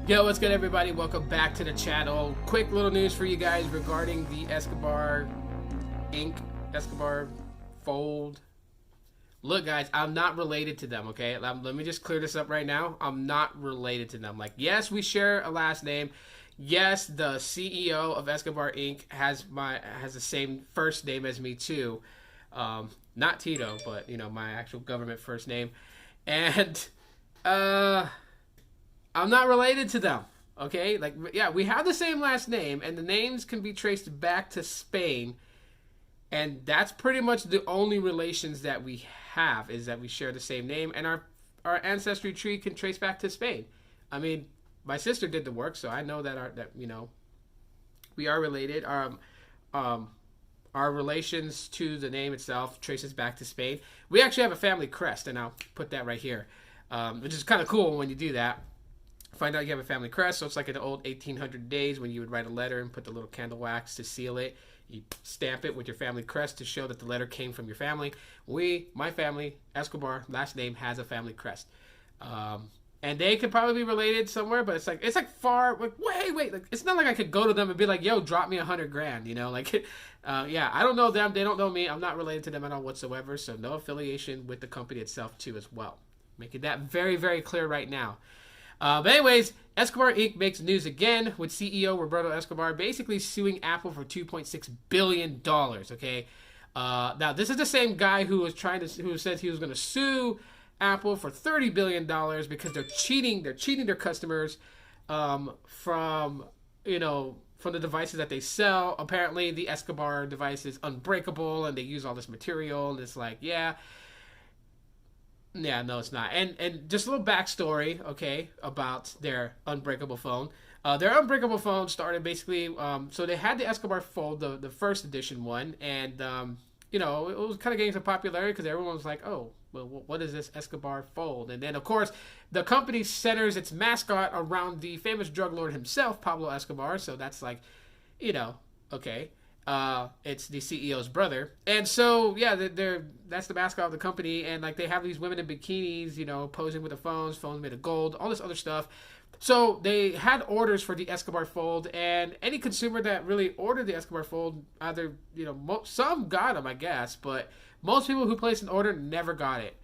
Yo, what's good, everybody? Welcome back to the channel. Quick little news for you guys regarding the Escobar Inc. Escobar Fold. Look, guys, I'm not related to them, okay? Let me just clear this up right now. I'm not related to them. Like, yes, we share a last name. Yes, the CEO of Escobar Inc. has the same first name as me too. Not Tito, but my actual government first name. And I'm not related to them, okay? Like, yeah, we have the same last name, and the names can be traced back to Spain, and that's pretty much the only relations that we have, is that we share the same name, and our ancestry tree can trace back to Spain. I mean, my sister did the work, so I know that we are related. Our relations to the name itself traces back to Spain. We actually have a family crest, and I'll put that right here, which is kind of cool when you do that. Find out you have a family crest. So it's like in the old 1800 days when you would write a letter and put the little candle wax to seal it. You stamp it with your family crest to show that the letter came from your family. My family, Escobar, last name, has a family crest. And they could probably be related somewhere, but it's like far, like, wait, like, it's not like I could go to them and be like, yo, drop me $100,000, like, yeah, I don't know them, they don't know me, I'm not related to them at all whatsoever, so no affiliation with the company itself too as well. Making that very, very clear right now. But anyways, Escobar Inc. makes news again with CEO Roberto Escobar basically suing Apple for $2.6 billion, okay? Now, this is the same guy who said he was going to sue Apple for $30 billion because they're cheating their customers from the devices that they sell. Apparently, the Escobar device is unbreakable, and they use all this material, and it's like, yeah, no, it's not. And just a little backstory, okay, about their unbreakable phone. Their unbreakable phone started basically, so they had the Escobar Fold, the first edition one, and it was kind of getting some popularity because everyone was like, oh, well, what is this Escobar Fold? And then, of course, the company centers its mascot around the famous drug lord himself, Pablo Escobar. So that's like, okay. It's the CEO's brother, and so yeah, that's the mascot of the company, and like they have these women in bikinis, posing with the phones made of gold, all this other stuff. So they had orders for the Escobar Fold, and any consumer that really ordered the Escobar Fold, either some got them, I guess, but most people who placed an order never got it.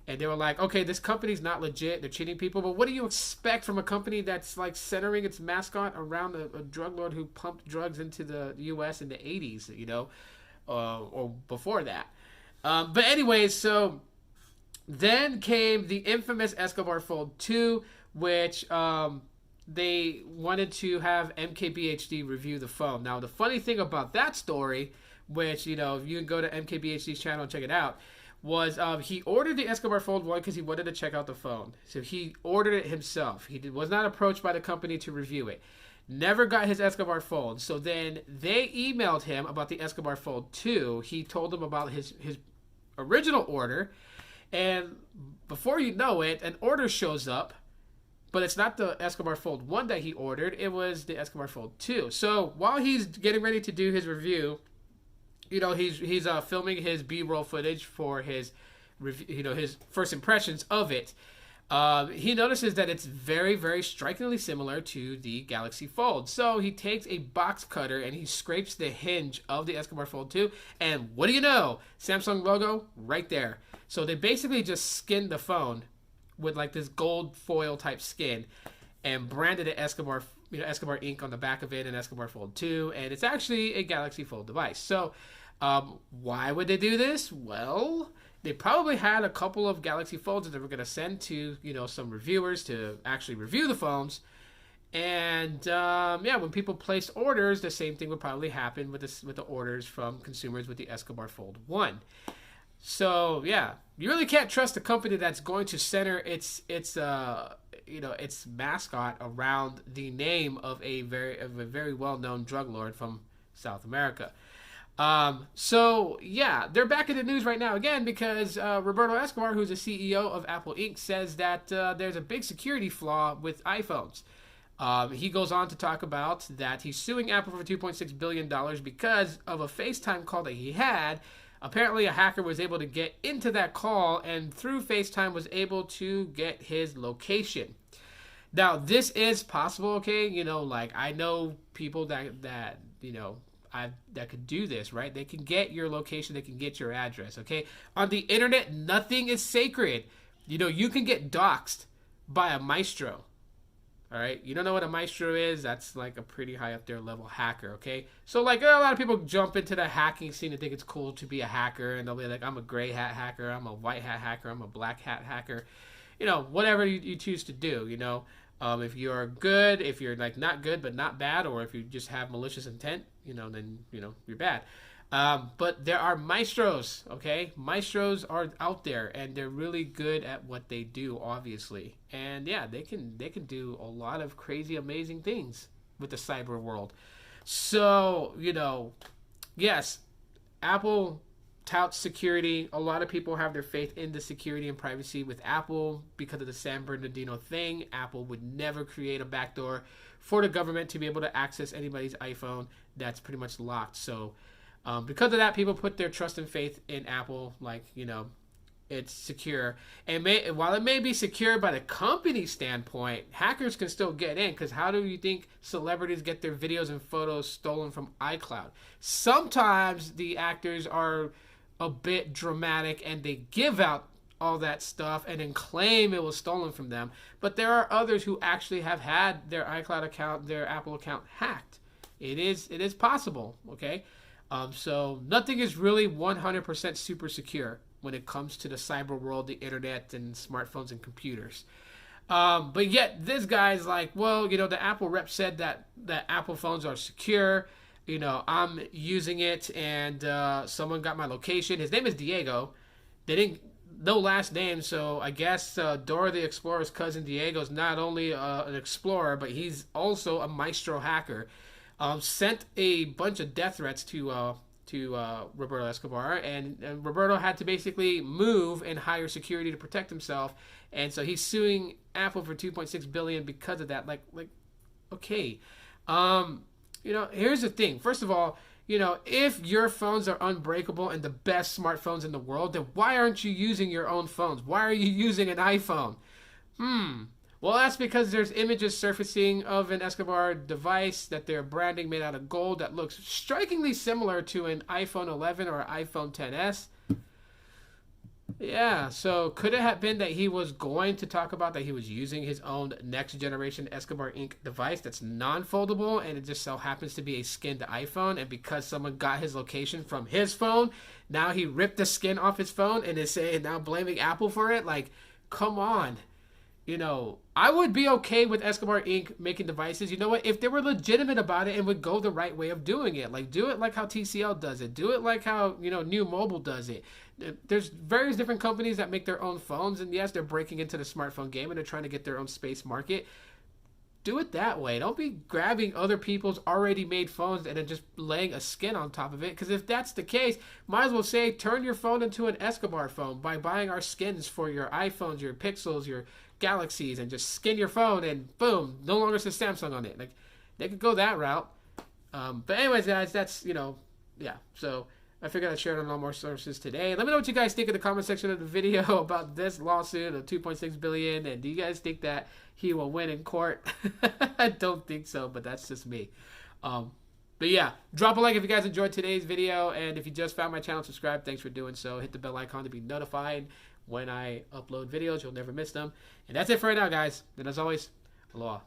And they were like, okay, this company's not legit. They're cheating people. But what do you expect from a company that's like centering its mascot around a drug lord who pumped drugs into the U.S. in the 80s, or before that? But anyways, so then came the infamous Escobar Fold 2, which they wanted to have MKBHD review the phone. Now, the funny thing about that story, which, you can go to MKBHD's channel and check it out, was he ordered the Escobar Fold 1 because he wanted to check out the phone. So he ordered it himself. He was not approached by the company to review it. Never got his Escobar Fold. So then they emailed him about the Escobar Fold 2. He told them about his original order. And before you know it, an order shows up. But it's not the Escobar Fold 1 that he ordered. It was the Escobar Fold 2. So while he's getting ready to do his review, he's filming his B-roll footage for his his first impressions of it. He notices that it's very, very strikingly similar to the Galaxy Fold. So he takes a box cutter and he scrapes the hinge of the Escobar Fold 2, and what do you know? Samsung logo right there. So they basically just skinned the phone with like this gold foil type skin and branded it Escobar Inc. on the back of it, and Escobar Fold 2, and it's actually a Galaxy Fold device. So why would they do this? Well, they probably had a couple of Galaxy Folds that they were going to send to, some reviewers to actually review the phones. And, when people placed orders, the same thing would probably happen with the orders from consumers with the Escobar Fold 1. So, yeah, you really can't trust a company that's going to center its mascot around the name of a very well-known drug lord from South America. So yeah, they're back in the news right now again because Roberto Escobar, who's the CEO of Apple Inc., says that there's a big security flaw with iPhones. He goes on to talk about that he's suing Apple for $2.6 billion because of a FaceTime call that he had. Apparently, a hacker was able to get into that call and through FaceTime was able to get his location. Now, this is possible, okay? You know, like I know people that you know I that could do this, right? They can get your location, they can get your address, okay? On the internet, nothing is sacred. You know, you can get doxxed by a maestro. All right, you don't know what a maestro is? That's like a pretty high up there level hacker. Okay, so like a lot of people jump into the hacking scene and think it's cool to be a hacker, and they'll be like, "I'm a gray hat hacker, I'm a white hat hacker, I'm a black hat hacker," you know, whatever you choose to do. You know, if you're good, if you're like not good but not bad, or if you just have malicious intent, you know, then you know you're bad. But there are maestros, okay? Maestros are out there, and they're really good at what they do, obviously. And yeah, they can do a lot of crazy, amazing things with the cyber world. So you know, yes, Apple touts security. A lot of people have their faith in the security and privacy with Apple because of the San Bernardino thing. Apple would never create a backdoor for the government to be able to access anybody's iPhone that's pretty much locked. So because of that, people put their trust and faith in Apple. Like, you know, it's secure. And while it may be secure by the company standpoint, hackers can still get in. Because how do you think celebrities get their videos and photos stolen from iCloud? Sometimes the actors are a bit dramatic and they give out all that stuff and then claim it was stolen from them. But there are others who actually have had their iCloud account, their Apple account hacked. It is possible, okay? So nothing is really 100% super secure when it comes to the cyber world, the internet, and smartphones and computers. But yet this guy's like, well, you know, the Apple rep said that Apple phones are secure. You know, I'm using it, and someone got my location. His name is Diego. They didn't no last name, so I guess Dora the Explorer's cousin Diego is not only an explorer, but he's also a maestro hacker. Sent a bunch of death threats to Roberto Escobar, and Roberto had to basically move and hire security to protect himself, and so he's suing Apple for 2.6 billion because of that. Like, okay, you know, here's the thing. First of all, you know, if your phones are unbreakable and the best smartphones in the world, then why aren't you using your own phones? Why are you using an iPhone? Well, that's because there's images surfacing of an Escobar device that they're branding made out of gold that looks strikingly similar to an iPhone 11 or iPhone 10s. Yeah, so could it have been that he was going to talk about that he was using his own next generation Escobar Inc. device that's non-foldable, and it just so happens to be a skinned iPhone, and because someone got his location from his phone, now he ripped the skin off his phone and is saying now blaming Apple for it? Like, come on. You know, I would be okay with Escobar Inc. making devices. You know what? If they were legitimate about it and would go the right way of doing it, like do it like how TCL does it, do it like how, you know, New Mobile does it. There's various different companies that make their own phones, and yes, they're breaking into the smartphone game and they're trying to get their own space market. Do it that way. Don't be grabbing other people's already made phones and then just laying a skin on top of it. Because if that's the case, might as well say turn your phone into an Escobar phone by buying our skins for your iPhones, your Pixels, your Galaxies, and just skin your phone and boom, no longer says Samsung on it. Like, they could go that route. But anyways, guys, that's, you know, yeah. So I figured I'd share it on all more sources today. Let me know what you guys think in the comment section of the video about this lawsuit of 2.6 billion. And do you guys think that he will win in court? I don't think so, but that's just me. But yeah, drop a like if you guys enjoyed today's video. And if you just found my channel, subscribe. Thanks for doing so. Hit the bell icon to be notified when I upload videos. You'll never miss them. And that's it for right now, guys. And as always, aloha.